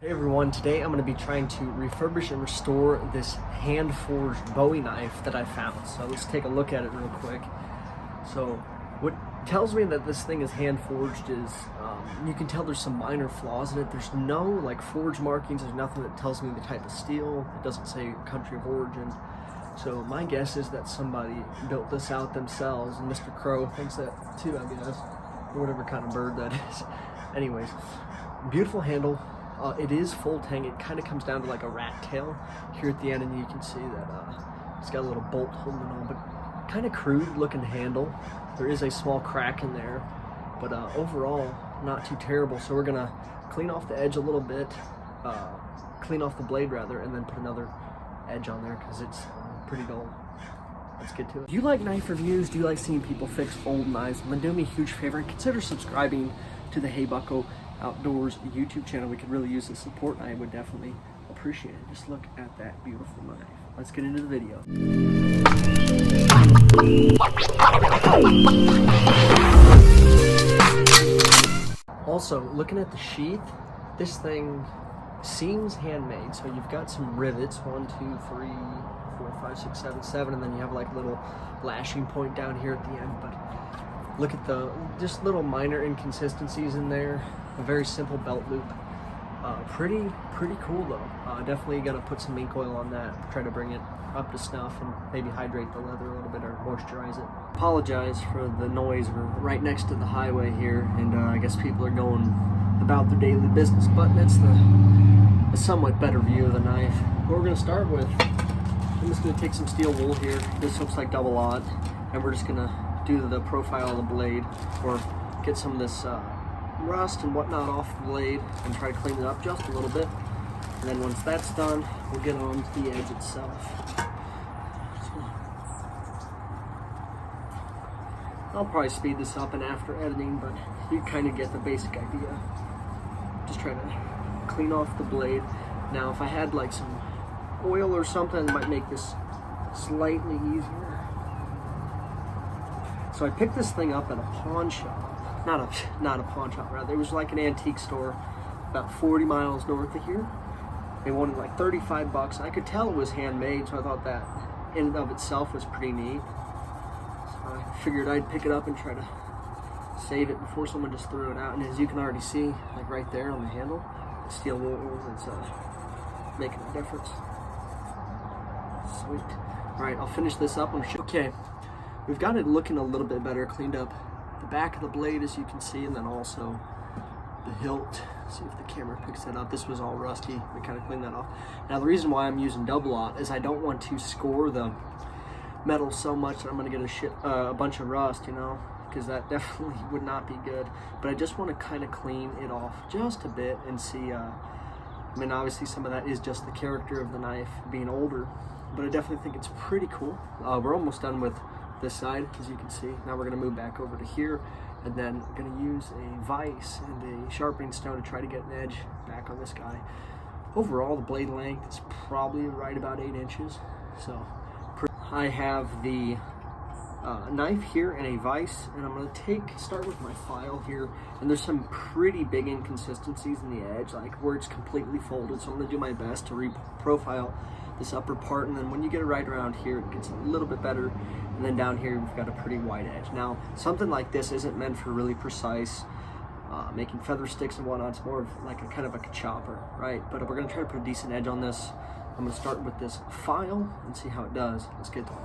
Hey everyone, today I'm going to be trying to refurbish and restore this hand-forged Bowie knife that I found. So let's take a look at it real quick. So what tells me that this thing is hand-forged is, you can tell there's some minor flaws in it. There's no like forge markings, there's nothing that tells me the type of steel. It doesn't say country of origin. So my guess is that somebody built this out themselves, and Mr. Crow thinks that too, I guess, or whatever kind of bird that is. Anyways, beautiful handle. It is full tang. It kind of comes down to like a rat tail here at the end, and you can see that it's got a little bolt holding it on, but kind of crude looking handle. There is a small crack in there, but overall not too terrible. So we're gonna clean off the edge a little bit, clean off the blade rather, and then put another edge on there because it's pretty dull. Let's get to it. Do you like knife reviews? Do you like seeing people fix old knives? Then do me a huge favor and consider subscribing to the Hey Bucko Outdoors YouTube channel. We could really use the support, and I would definitely appreciate it. Just look at that beautiful knife. Let's get into the video. Also, looking at the sheath, this thing seems handmade. So you've got some rivets, 1, 2, 3, 4, 5, 6, 7, 7, and then you have like a little lashing point down here at the end. But look at the just little minor inconsistencies in there. A very simple belt loop. Pretty cool though. Definitely gotta put some ink oil on that, try to bring it up to snuff, and maybe hydrate the leather a little bit or moisturize it. Apologize for the noise. We're right next to the highway here, and I guess people are going about their daily business, but that's a somewhat better view of the knife. What we're gonna start with, I'm just gonna take some steel wool here. This looks like double aught, and we're just gonna do the profile of the blade, or get some of this rust and whatnot off the blade and try to clean it up just a little bit. And then once that's done, we'll get on to the edge itself. So I'll probably speed this up and after editing, but you kind of get the basic idea. Just try to clean off the blade. Now if I had like some oil or something, it might make this slightly easier. So I picked this thing up at a pawn shop. Not a pawn shop, rather. It was like an antique store about 40 miles north of here. They wanted like 35 bucks. I could tell it was handmade, so I thought that in and of itself was pretty neat. So I figured I'd pick it up and try to save it before someone just threw it out. And as you can already see, like right there on the handle, the steel wool is making a difference. Sweet. All right, I'll finish this up. Okay, we've got it looking a little bit better, cleaned up. The back of the blade, as you can see, and then also the hilt. See if the camera picks that up. This was all rusty. We kind of cleaned that off. Now the reason why I'm using double aught is I don't want to score the metal so much that I'm going to get a bunch of rust, you know, because that definitely would not be good. But I just want to kind of clean it off just a bit and see. I mean, obviously some of that is just the character of the knife being older, but I definitely think it's pretty cool. We're almost done with this side, as you can see. Now we're going to move back over to here, and then I'm going to use a vise and a sharpening stone to try to get an edge back on this guy. Overall, the blade length is probably right about 8 inches. So I have the knife here and a vise, and I'm going to start with my file here, and there's some pretty big inconsistencies in the edge, like where it's completely folded, so I'm going to do my best to reprofile this upper part, and then when you get it right around here, it gets a little bit better. And then down here, we've got a pretty wide edge. Now, something like this isn't meant for really precise making feather sticks and whatnot. It's more of like a kind of like a chopper, right? But we're gonna try to put a decent edge on this. I'm gonna start with this file and see how it does. Let's get to it.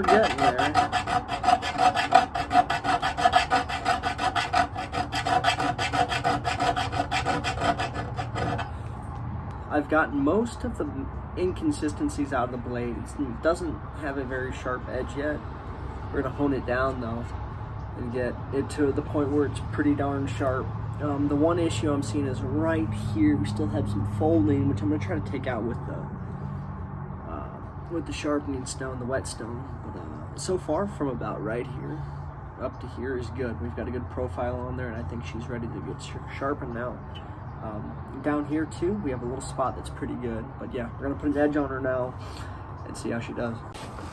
we're getting there. I've gotten most of the inconsistencies out of the blade. It doesn't have a very sharp edge yet. We're gonna hone it down though and get it to the point where it's pretty darn sharp. The one issue I'm seeing is right here. We still have some folding, which I'm gonna try to take out with the sharpening stone, the whetstone. But so far, from about right here up to here is good. We've got a good profile on there, and I think she's ready to get sharpened now. Down here too, we have a little spot that's pretty good. But yeah, we're gonna put an edge on her now and see how she does.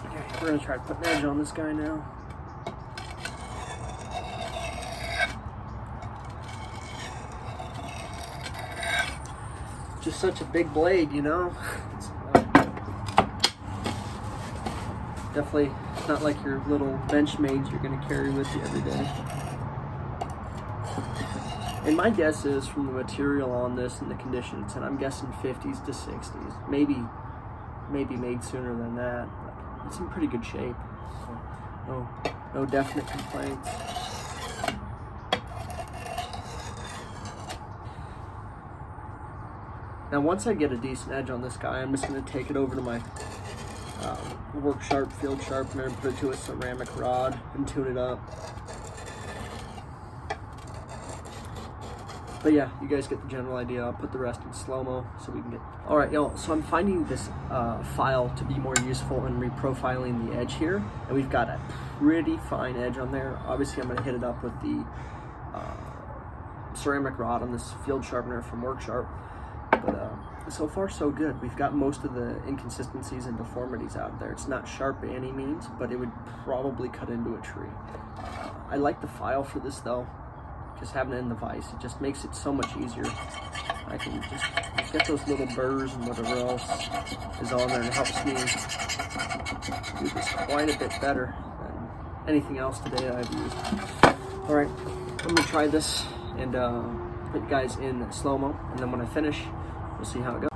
Okay, we're gonna try to put an edge on this guy now. Just such a big blade, you know. It's, definitely not like your little Benchmades you're gonna carry with you every day. And my guess is, from the material on this and the condition it's in, I'm guessing 50s to 60s. Maybe made sooner than that, but it's in pretty good shape. So no definite complaints. Now once I get a decent edge on this guy, I'm just going to take it over to my work sharp field sharpener and put it to a ceramic rod and tune it up. But yeah, you guys get the general idea. I'll put the rest in slow-mo so we can get... Alright, y'all, so I'm finding this file to be more useful in reprofiling the edge here. And we've got a pretty fine edge on there. Obviously, I'm going to hit it up with the ceramic rod on this field sharpener from Work Sharp. But so far, so good. We've got most of the inconsistencies and deformities out there. It's not sharp by any means, but it would probably cut into a tree. I like the file for this, though. Just having it in the vise, it just makes it so much easier. I can just get those little burrs and whatever else is on there, and it helps me do this quite a bit better than anything else today that I've used. All right, I'm gonna try this and put you guys in slow-mo, and then when I finish, we'll see how it goes.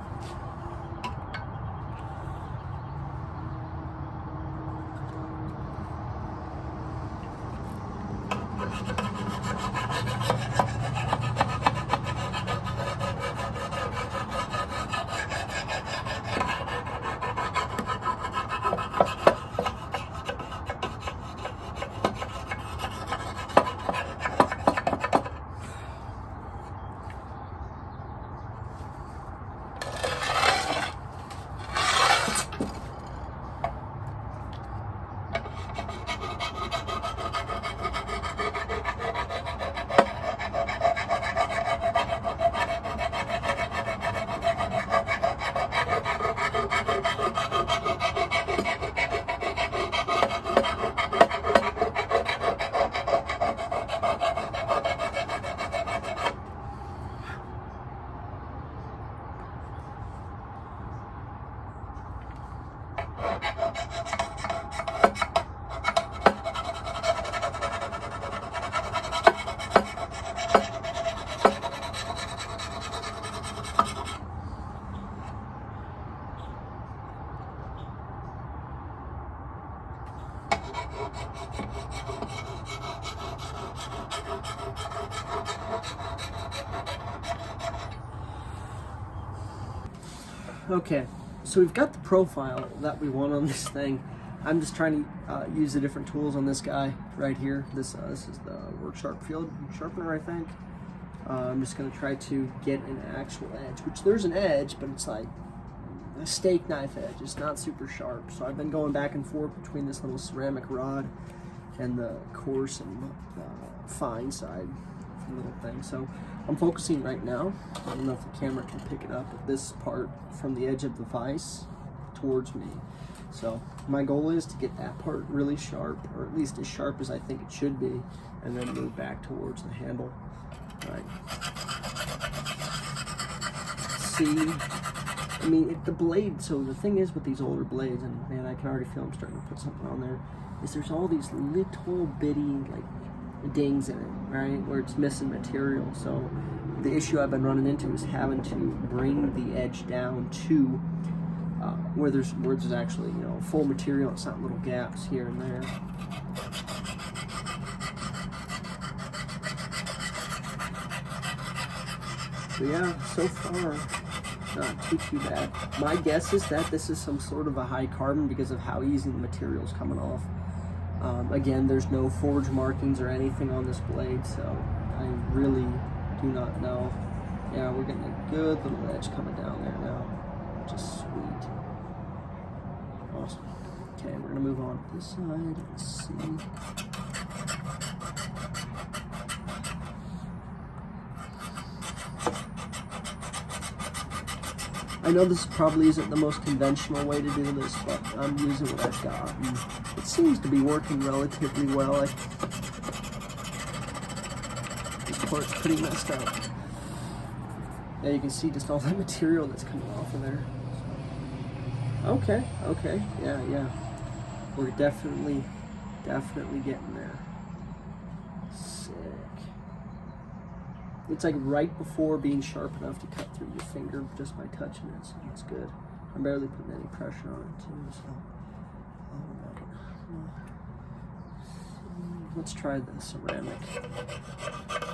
Okay, so we've got the profile that we want on this thing. I'm just trying to use the different tools on this guy right here. This is the Work Sharp Field Sharpener, I think. I'm just going to try to get an actual edge, which there's an edge, but it's like a steak knife edge. It's not super sharp. So I've been going back and forth between this little ceramic rod and the coarse and fine side little thing. So I'm focusing right now. I don't know if the camera can pick it up, but this part from the edge of the vise towards me. So my goal is to get that part really sharp, or at least as sharp as I think it should be, and then move back towards the handle. All right. See, I mean, the blade, so the thing is with these older blades, and man, I can already feel I'm starting to put something on there, is there's all these little bitty, like, dings in it, right, where it's missing material. So the issue I've been running into is having to bring the edge down to where there's actually, you know, full material. It's not little gaps here and there. But yeah, so far, not too bad. My guess is that this is some sort of a high carbon because of how easy the material's coming off. Again, there's no forge markings or anything on this blade, so I really do not know. Yeah, we're getting a good little edge coming down there now, which is sweet. Awesome. Okay, we're gonna move on to this side. Let's see. I know this probably isn't the most conventional way to do this, but I'm using what I've got, and it seems to be working relatively well. This part's pretty messed up. Yeah, you can see just all that material that's coming off of there. Okay, yeah. We're definitely getting there. Sick. It's like right before being sharp enough to cut through your finger just by touching it, so that's good. I'm barely putting any pressure on it too, so. Let's try the ceramic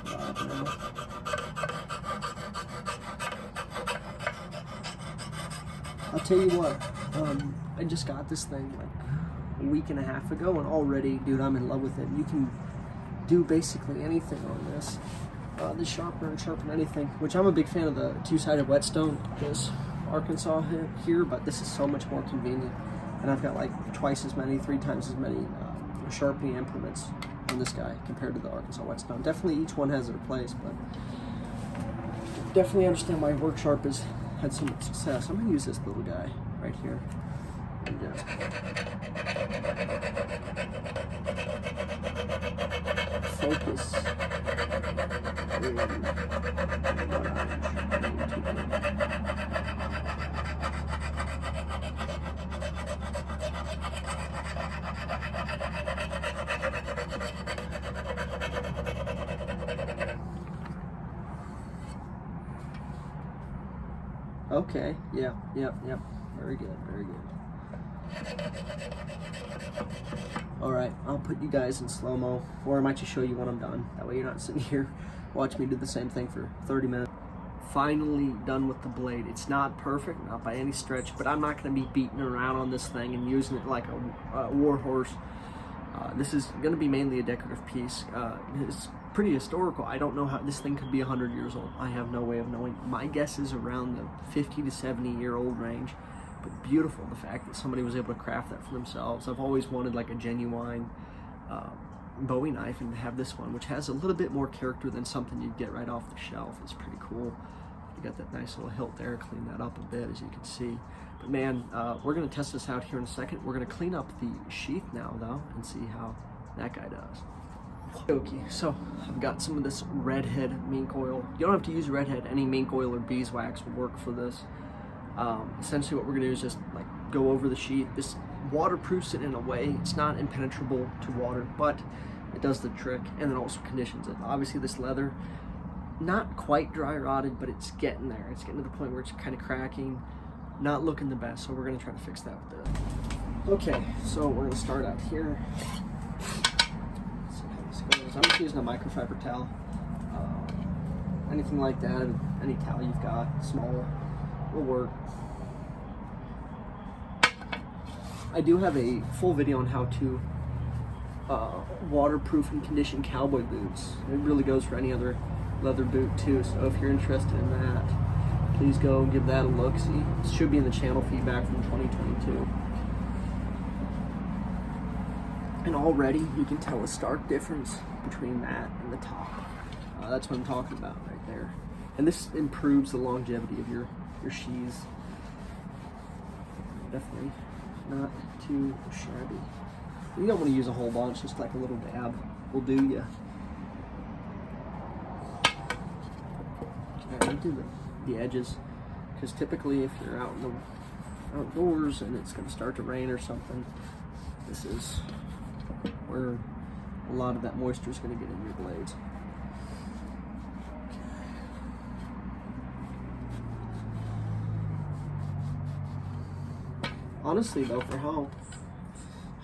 knob now. I'll tell you what, I just got this thing like a week and a half ago, and already, dude, I'm in love with it. You can do basically anything on this. The sharpener and sharpen anything, which I'm a big fan of the two-sided whetstone, this Arkansas here, but this is so much more convenient. And I've got like twice as many, 3 times as many sharpening implements on this guy compared to the Arkansas whetstone. Definitely each one has their place, but definitely understand why Work Sharp has had so much success. I'm gonna use this little guy right here. And just focus. Okay, yep. Very good. Alright, I'll put you guys in slow-mo, or I might just show you when I'm done. That way you're not sitting here watching me do the same thing for 30 minutes. Finally done with the blade. It's not perfect, not by any stretch, but I'm not going to be beating around on this thing and using it like a war horse. This is going to be mainly a decorative piece. It's pretty historical. I don't know how this thing could be 100 years old. I have no way of knowing. My guess is around the 50 to 70 year old range. But beautiful, the fact that somebody was able to craft that for themselves. I've always wanted like a genuine Bowie knife, and to have this one, which has a little bit more character than something you'd get right off the shelf, is pretty cool. You got that nice little hilt there, clean that up a bit as you can see. But man, we're gonna test this out here in a second. We're gonna clean up the sheath now though and see how that guy does. Okay, so I've got some of this redhead mink oil. You don't have to use redhead, any mink oil or beeswax will work for this. Essentially what we're gonna do is just like go over the sheath. This waterproofs it in a way. It's not impenetrable to water, but it does the trick, and then also conditions it. Obviously this leather, not quite dry rotted, but it's getting there. It's getting to the point where it's kind of cracking, not looking the best, so we're gonna try to fix that with this. Okay, so we're gonna start out here. Let's see how this goes. I'm just using a microfiber towel. Anything like that, any towel you've got, small, will work. I do have a full video on how to waterproof and condition cowboy boots. It really goes for any other leather boot too, so if you're interested in that, please go give that a look. See, it should be in the channel feedback from 2022. And already you can tell a stark difference between that and the top. That's what I'm talking about right there. And this improves the longevity of your sheaths. Definitely not too shabby. You don't want to use a whole bunch, just like a little dab will do ya. Okay, do the edges, because typically if you're out in the outdoors and it's going to start to rain or something, this is where a lot of that moisture is going to get in your blades. honestly though, for how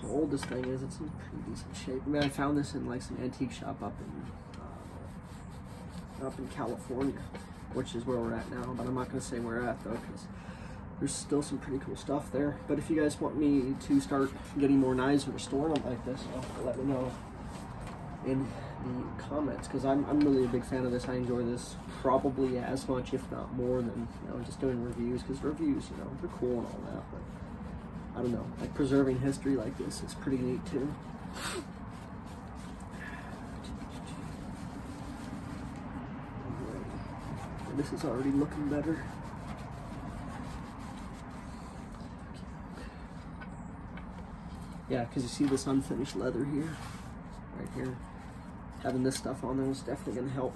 old this thing is, it's in pretty decent shape. I mean, I found this in like some antique shop up in California, which is where we're at now, but I'm not going to say where we're at though, because there's still some pretty cool stuff there. But if you guys want me to start getting more knives and restoring them like this, let me know in the comments, because I'm really a big fan of this. I enjoy this probably as much, if not more, than just doing reviews, because reviews, they're cool and all that, but I don't know, like preserving history like this is pretty neat too. This is already looking better. Yeah, because you see this unfinished leather here, right here. Having this stuff on there is definitely going to help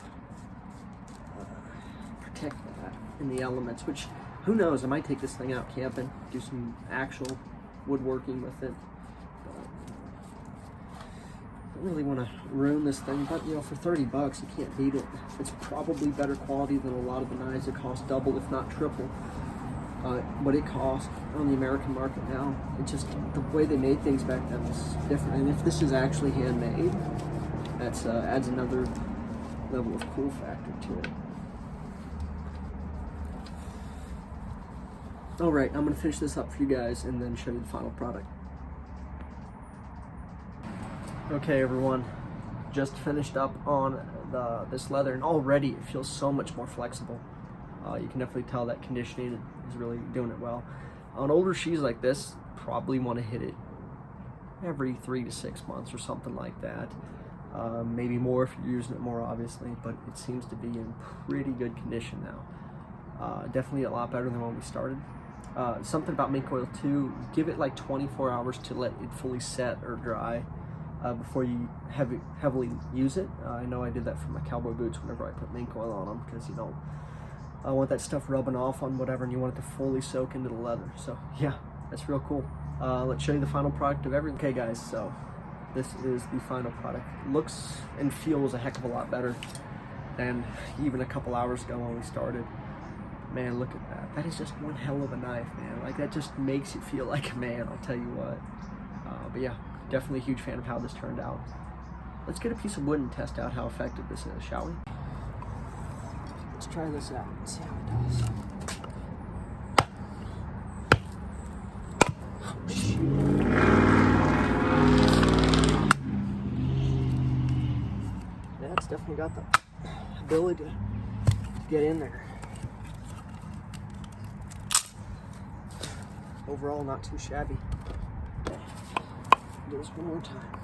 protect that in the elements, which, who knows, I might take this thing out camping, do some actual woodworking with it. Don't really want to ruin this thing, but for 30 bucks you can't beat it. It's probably better quality than a lot of the knives that cost double, if not triple, what it cost on the American market now. It just, the way they made things back then was different. And if this is actually handmade, that's adds another level of cool factor to it. All right, I'm gonna finish this up for you guys and then show you the final product. Okay, everyone, just finished up on this leather, and already it feels so much more flexible. You can definitely tell that conditioning is really doing it well. On older shoes like this, probably want to hit it every 3 to 6 months or something like that. Maybe more if you're using it more, obviously, but it seems to be in pretty good condition now. Definitely a lot better than when we started. Something about mink oil too, give it like 24 hours to let it fully set or dry before you heavily use it. I know I did that for my cowboy boots whenever I put mink oil on them, because I want that stuff rubbing off on whatever, and you want it to fully soak into the leather. So yeah, that's real cool. Let's show you the final product of everything. Okay guys, so this is the final product. It looks and feels a heck of a lot better than even a couple hours ago when we started. Man, look at that. That is just one hell of a knife, man. Like, that just makes you feel like a man, I'll tell you what. But yeah, definitely a huge fan of how this turned out. Let's get a piece of wood and test out how effective this is, shall we? Let's try this out and see how it does. Oh, shoot. Yeah, it's definitely got the ability to get in there. Overall, not too shabby. Okay. Do this one more time.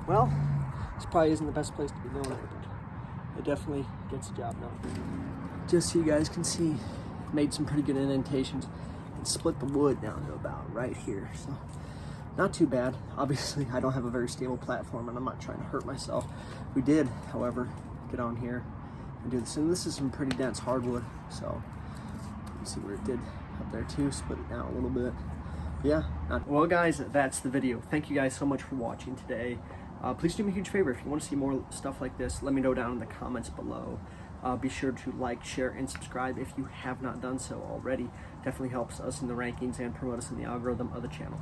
Well, this probably isn't the best place to be doing it, but it definitely gets the job done. Just so you guys can see, made some pretty good indentations and split the wood down to about right here. So not too bad. Obviously, I don't have a very stable platform, and I'm not trying to hurt myself. We did, however, get on here and do this. And this is some pretty dense hardwood, so you can see where it did up there too. Split it down a little bit. Yeah. Well, guys, that's the video. Thank you guys so much for watching today. Please do me a huge favor. If you want to see more stuff like this, let me know down in the comments below. Be sure to like, share, and subscribe if you have not done so already. Definitely helps us in the rankings and promote us in the algorithm of the channel.